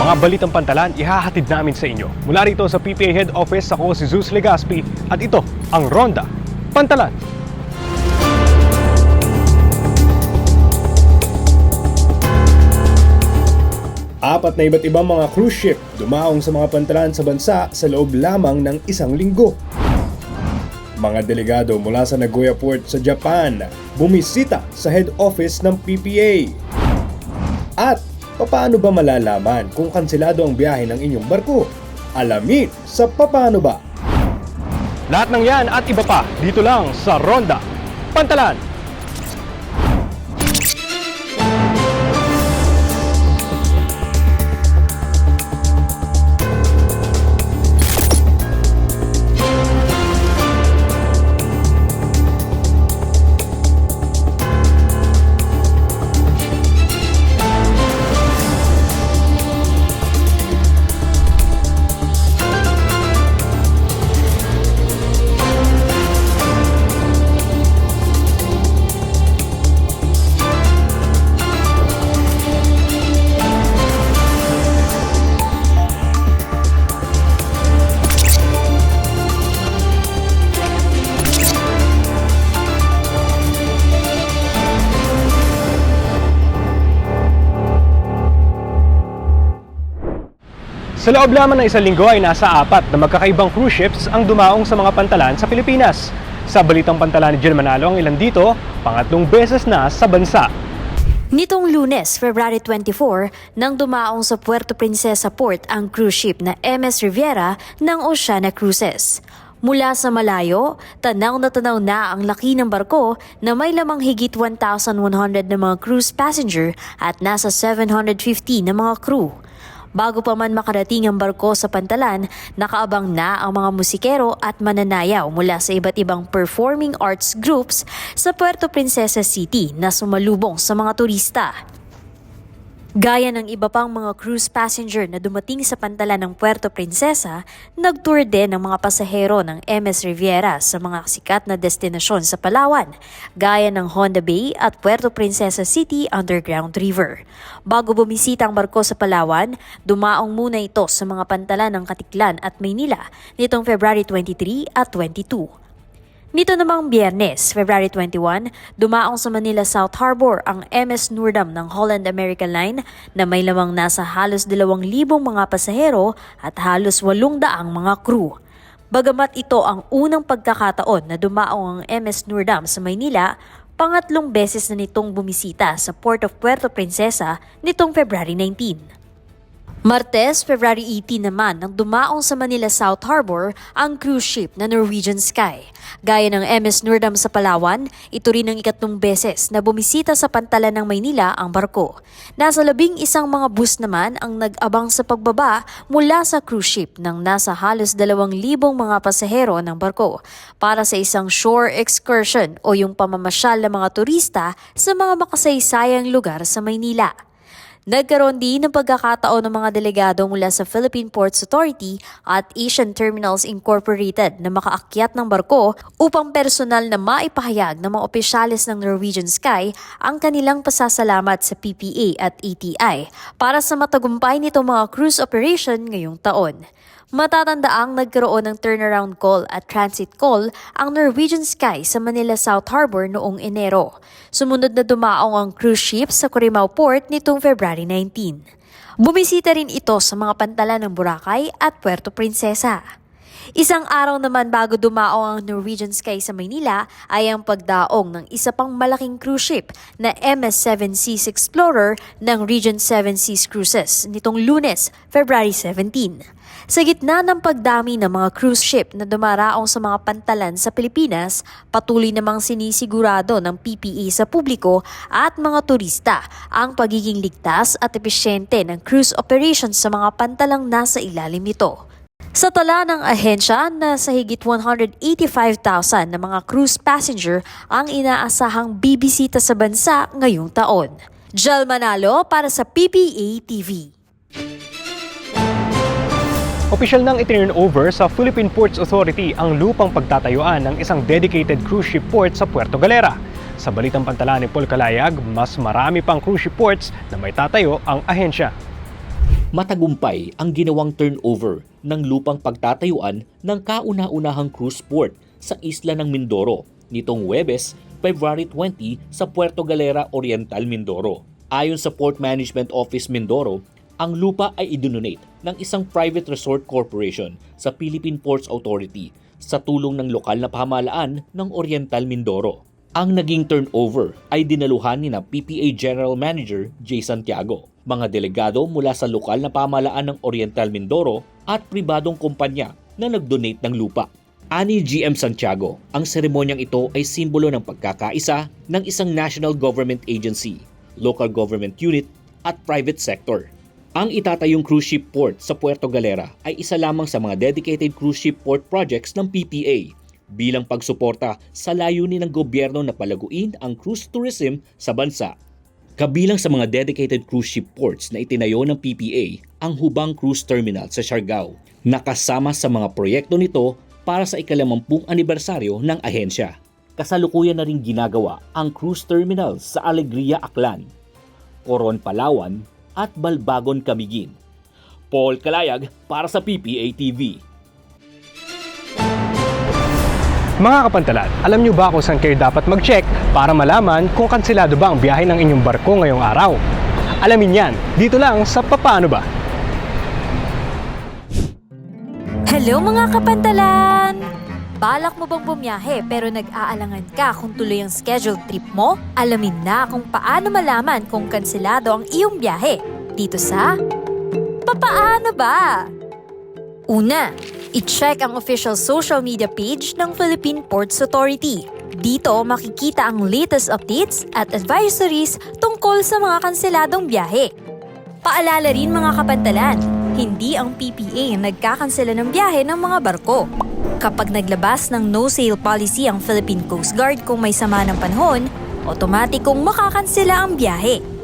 Mga balitang pantalan, ihahatid namin sa inyo. Mula rito sa PPA Head Office, ako si Zeus Legaspi at ito ang Ronda Pantalan. Apat na iba't ibang mga cruise ship dumaong sa mga pantalan sa bansa sa loob lamang ng isang linggo. Mga delegado mula sa Nagoya Port sa Japan bumisita sa head office ng PPA. At paano ba malalaman kung kanselado ang biyahe ng inyong barko? Alamin sa Papaano Ba? Lahat ng yan at iba pa dito lang sa Ronda Pantalan. Sa loob lamang ng isang linggo ay nasa apat na magkakaibang cruise ships ang dumaong sa mga pantalan sa Pilipinas. Sa Balitang Pantalan ni Jill Manalo ang ilan dito, pangatlong beses na sa bansa. Nitong Lunes, February 24, nang dumaong sa Puerto Princesa Port ang cruise ship na MS Riviera ng Oceania Cruises. Mula sa malayo, tanaw na ang laki ng barko na may lamang higit 1,100 na mga cruise passenger at nasa 750 na mga crew. Bago pa man makarating ang barko sa pantalan, nakaabang na ang mga musikero at mananayaw mula sa iba't ibang performing arts groups sa Puerto Princesa City na sumalubong sa mga turista. Gaya ng iba pang mga cruise passenger na dumating sa pantalan ng Puerto Princesa, nagtour din ng mga pasahero ng MS Riviera sa mga sikat na destinasyon sa Palawan, gaya ng Honda Bay at Puerto Princesa City Underground River. Bago bumisita ang barko sa Palawan, dumaong muna ito sa mga pantalan ng Katiklan at Maynila nitong February 23 at 22. Nito namang Biyernes, February 21, dumaong sa Manila South Harbor ang MS Noordam ng Holland American Line na may lamang nasa halos 2,000 mga pasahero at halos 800 mga crew. Bagamat ito ang unang pagkakataon na dumaong ang MS Noordam sa Maynila, pangatlong beses na nitong bumisita sa Port of Puerto Princesa nitong February 19. Martes, February 18 naman nang dumaong sa Manila South Harbor ang cruise ship na Norwegian Sky. Gaya ng MS Noordam sa Palawan, ito rin ang ikatlong beses na bumisita sa pantalan ng Maynila ang barko. Nasa 11 mga bus naman ang nag-abang sa pagbaba mula sa cruise ship ng nasa halos 2,000 mga pasahero ng barko para sa isang shore excursion o yung pamamasyal ng mga turista sa mga makasaysayang lugar sa Maynila. Nagkaroon din ng pagkakataon ng mga delegado mula sa Philippine Ports Authority at Asian Terminals Incorporated na makaakyat ng barko upang personal na maipahayag ng mga opisyales ng Norwegian Sky ang kanilang pasasalamat sa PPA at ATI para sa matagumpay nitong mga cruise operation ngayong taon. Matatandaang nagkaroon ng turnaround call at transit call ang Norwegian Sky sa Manila South Harbor noong Enero. Sumunod na dumaong ang cruise ship sa Corimao Port nitong February 19. Bumisita rin ito sa mga pantalan ng Boracay at Puerto Princesa. Isang araw naman bago dumaong ang Norwegian Sky sa Maynila ay ang pagdaong ng isa pang malaking cruise ship na MS Seven Seas Explorer ng Regent Seven Seas Cruises nitong Lunes, February 17. Sa gitna ng pagdami ng mga cruise ship na dumaraong sa mga pantalan sa Pilipinas, patuloy namang sinisigurado ng PPA sa publiko at mga turista ang pagiging ligtas at epesyente ng cruise operations sa mga pantalang nasa ilalim nito. Sa tala ng ahensya, nasa higit 185,000 na mga cruise passenger ang inaasahang bibisita sa bansa ngayong taon. Jill Manalo para sa PPA TV. Opisyal nang itinurn over sa Philippine Ports Authority ang lupang pagtatayuan ng isang dedicated cruise ship port sa Puerto Galera. Sa Balitang Pantalan ni Paul Calayag, mas marami pang cruise ship ports na may tatayo ang ahensya. Matagumpay ang ginawang turnover ng lupang pagtatayuan ng kauna-unahang cruise port sa isla ng Mindoro nitong Huwebes, February 20 sa Puerto Galera Oriental, Mindoro. Ayon sa Port Management Office Mindoro, ang lupa ay idonate ng isang private resort corporation sa Philippine Ports Authority sa tulong ng lokal na pamahalaan ng Oriental Mindoro. Ang naging turnover ay dinaluhan ni na PPA General Manager J. Santiago, mga delegado mula sa lokal na pamahalaan ng Oriental Mindoro at pribadong kumpanya na nag-donate ng lupa. Ani GM Santiago, ang seremonyang ito ay simbolo ng pagkakaisa ng isang national government agency, local government unit at private sector. Ang itatayong cruise ship port sa Puerto Galera ay isa lamang sa mga dedicated cruise ship port projects ng PPA bilang pagsuporta sa layunin ng gobyerno na palaguin ang cruise tourism sa bansa. Kabilang sa mga dedicated cruise ship ports na itinayo ng PPA ang Hubang Cruise Terminal sa Siargao, nakasama sa mga proyekto nito para sa ika-50 anibersaryo ng ahensya. Kasalukuyan na rin ginagawa ang cruise terminal sa Alegria, Aklan, Coron, Palawan at Balbagon, Camiguin. Paul Calayag para sa PPA TV. Mga kapantalan, alam niyo ba kung saan kayo dapat mag-check para malaman kung kanselado ba ang biyahe ng inyong barko ngayong araw? Alamin yan, dito lang sa Papaano Ba? Hello mga kapantalan! Balak mo bang bumiyahe pero nag-aalangan ka kung tuloy ang scheduled trip mo? Alamin na kung paano malaman kung kanselado ang iyong biyahe dito sa Papaano Ba? Una, i-check ang official social media page ng Philippine Ports Authority. Dito makikita ang latest updates at advisories tungkol sa mga kanseladong biyahe. Paalala rin mga kapantalan, hindi ang PPA ang nagkakansela ng biyahe ng mga barko. Kapag naglabas ng no-sail policy ang Philippine Coast Guard kung may sama ng panahon, otomatikong makakansela ang biyahe.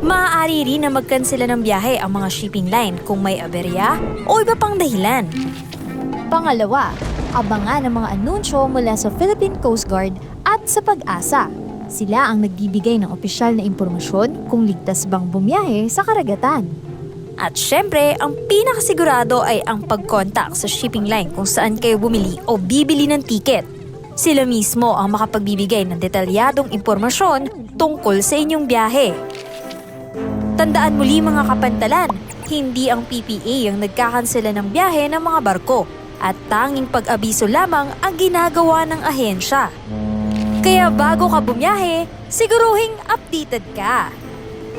Maaari rin na magkansela ng biyahe ang mga shipping line kung may aberya o iba pang dahilan. Pangalawa, abangan ang mga anunsyo mula sa Philippine Coast Guard at sa Pag-asa. Sila ang nagbibigay ng opisyal na impormasyon kung ligtas bang bumiyahe sa karagatan. At syempre, ang pinakasigurado ay ang pag-contact sa shipping line kung saan kayo bumili o bibili ng ticket. Sila mismo ang makapagbibigay ng detalyadong impormasyon tungkol sa inyong biyahe. Tandaan muli mga kapantalan, hindi ang PPA ang nagkakansela ng biyahe ng mga barko at tanging pag-abiso lamang ang ginagawa ng ahensya. Kaya bago ka bumiyahe, siguruhing updated ka.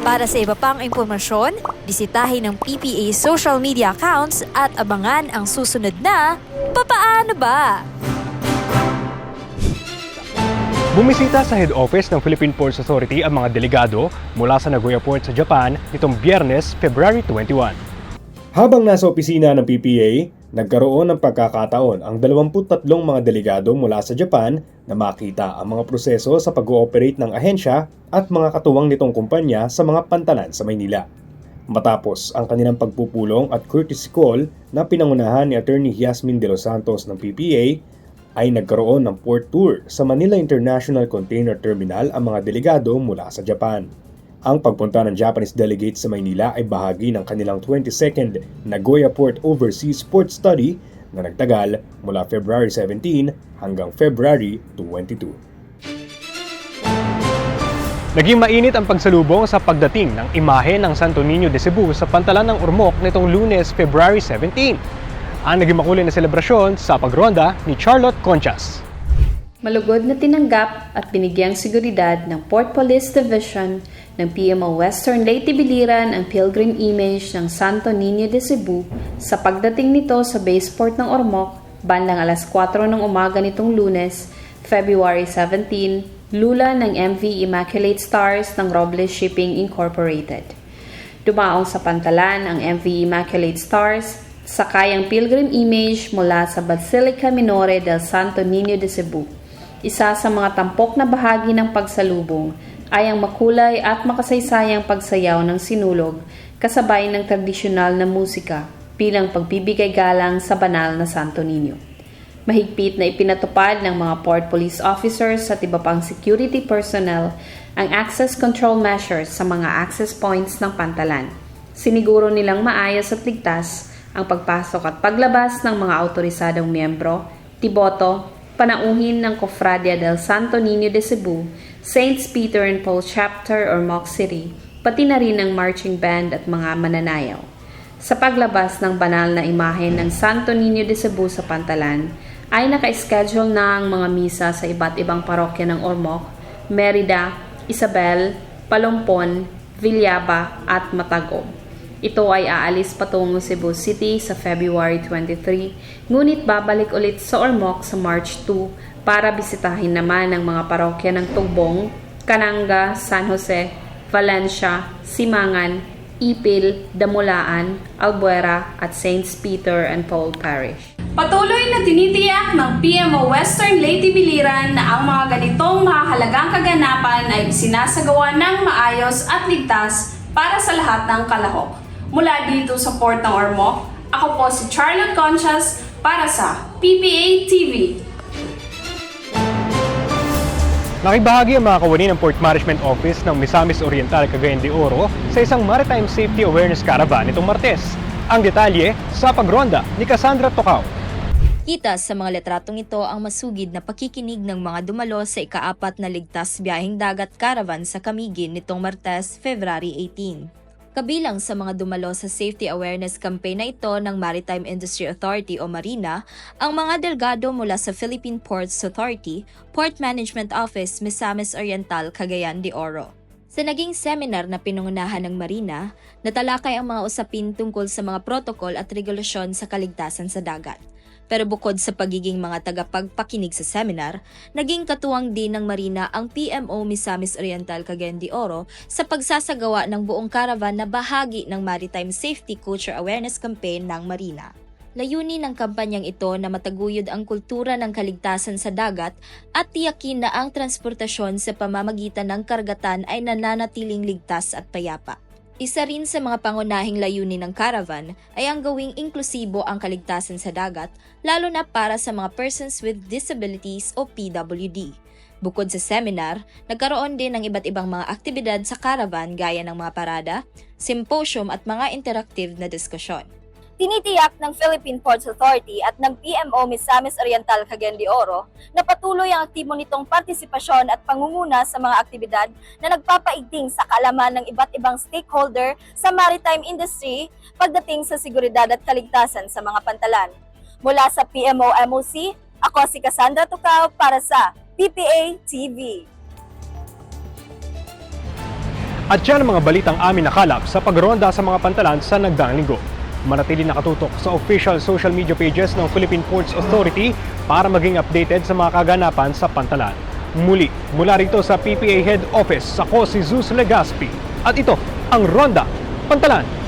Para sa iba pang impormasyon, bisitahin ang PPA social media accounts at abangan ang susunod na Papaano Ba? Bumisita sa head office ng Philippine Ports Authority ang mga delegado mula sa Nagoya Port sa Japan nitong Biyernes, February 21. Habang nasa opisina ng PPA, nagkaroon ng pagkakataon ang 23 mga delegado mula sa Japan na makita ang mga proseso sa pag-ooperate ng ahensya at mga katuwang nitong kumpanya sa mga pantalan sa Maynila. Matapos ang kanilang pagpupulong at courtesy call na pinangunahan ni Attorney Yasmin De Los Santos ng PPA, ay nagkaroon ng port tour sa Manila International Container Terminal ang mga delegado mula sa Japan. Ang pagpunta ng Japanese delegates sa Maynila ay bahagi ng kanilang 22nd Nagoya Port Overseas Port Study na nagtagal mula February 17 hanggang February 22. Naging mainit ang pagsalubong sa pagdating ng imahe ng Santo Niño de Cebu sa pantalan ng Ormoc nitong Lunes, February 17. Ang naging makulay na selebrasyon sa pagronda ni Charlotte Conchas. Malugod na tinanggap at binigyang seguridad ng Port Police Division ng PMO Western Leyte Biliran ang pilgrim image ng Santo Niño de Cebu sa pagdating nito sa baseport ng Ormoc bandang alas 4 ng umaga nitong Lunes, February 17, lula ng MV Immaculate Stars ng Robles Shipping Incorporated. Dumaong sa pantalan ang MV Immaculate Stars, sakay ang pilgrim image mula sa Basilica Minore del Santo Niño de Cebu. Isa sa mga tampok na bahagi ng pagsalubong ay ang makulay at makasaysayang pagsayaw ng sinulog kasabay ng tradisyonal na musika bilang pagbibigay galang sa banal na Santo Niño. Mahigpit na ipinatupad ng mga port police officers at iba pang security personnel ang access control measures sa mga access points ng pantalan. Siniguro nilang maayos at ligtas ang pagpasok at paglabas ng mga autorisadong miyembro, tiboto, panauhin ng Cofradia del Santo Niño de Cebu, Saints Peter and Paul Chapter or MOC City, pati na rin ang marching band at mga mananayaw. Sa paglabas ng banal na imahe ng Santo Niño de Cebu sa Pantalan, ay naka-schedule na ang mga misa sa iba't ibang parokya ng Ormoc, Merida, Isabel, Palompon, Villaba at Matagob. Ito ay aalis patungo Cebu City sa February 23, ngunit babalik ulit sa Ormoc sa March 2 para bisitahin naman ang mga parokya ng Tugbong, Cananga, San Jose, Valencia, Simangan, Ipil, Damulaan, Albuera at Saints Peter and Paul Parish. Patuloy na tinitiyak ng PMO Western Leyte Biliran na ang mga ganitong mahalagang kaganapan ay sinasagawa ng maayos at ligtas para sa lahat ng kalahok. Mula dito sa Port ng Ormoc, ako po si Charlotte Conchas para sa PPA TV. Nakibahagi ang mga kawani ng Port Management Office ng Misamis Oriental, Cagayan de Oro sa isang Maritime Safety Awareness Caravan itong Martes. Ang detalye sa pagronda ni Cassandra Tocao. Kita sa mga letratong ito ang masugid na pakikinig ng mga dumalo sa ika-4 na ligtas biyaheng dagat caravan sa Camiguin nitong Martes, February 18. Kabilang sa mga dumalo sa safety awareness campaign na ito ng Maritime Industry Authority o Marina, ang mga delegado mula sa Philippine Ports Authority, Port Management Office, Misamis Oriental, Cagayan de Oro. Sa naging seminar na pinangunahan ng Marina, natalakay ang mga usapin tungkol sa mga protokol at regulasyon sa kaligtasan sa dagat. Pero bukod sa pagiging mga tagapagpakinig sa seminar, naging katuwang din ng Marina ang PMO Misamis Oriental Cagayan de Oro sa pagsasagawa ng buong caravan na bahagi ng Maritime Safety Culture Awareness Campaign ng Marina. Layunin ng kampanyang ito na mataguyod ang kultura ng kaligtasan sa dagat at tiyakin na ang transportasyon sa pamamagitan ng karagatan ay nananatiling ligtas at payapa. Isa rin sa mga pangunahing layunin ng caravan ay ang gawing inklusibo ang kaligtasan sa dagat, lalo na para sa mga persons with disabilities o PWD. Bukod sa seminar, nagkaroon din ng iba't ibang mga aktibidad sa caravan gaya ng mga parada, symposium at mga interactive na diskusyon. Tinitiyak ng Philippine Ports Authority at ng PMO Misamis Oriental Cagayan de Oro na patuloy ang aktibo nitong partisipasyon at pangunguna sa mga aktibidad na nagpapaigting sa kaalaman ng iba't ibang stakeholder sa maritime industry pagdating sa seguridad at kaligtasan sa mga pantalan. Mula sa PMO MOC, ako si Cassandra Tocao para sa PPA TV. At yan ang mga balitang amin nakalap sa pagronda sa mga pantalan sa nagdaang linggo. Manatili nakatutok sa official social media pages ng Philippine Ports Authority para maging updated sa mga kaganapan sa pantalan. Muli, mula rito sa PPA Head Office, ako si Zeus Legaspi at ito ang Ronda Pantalan.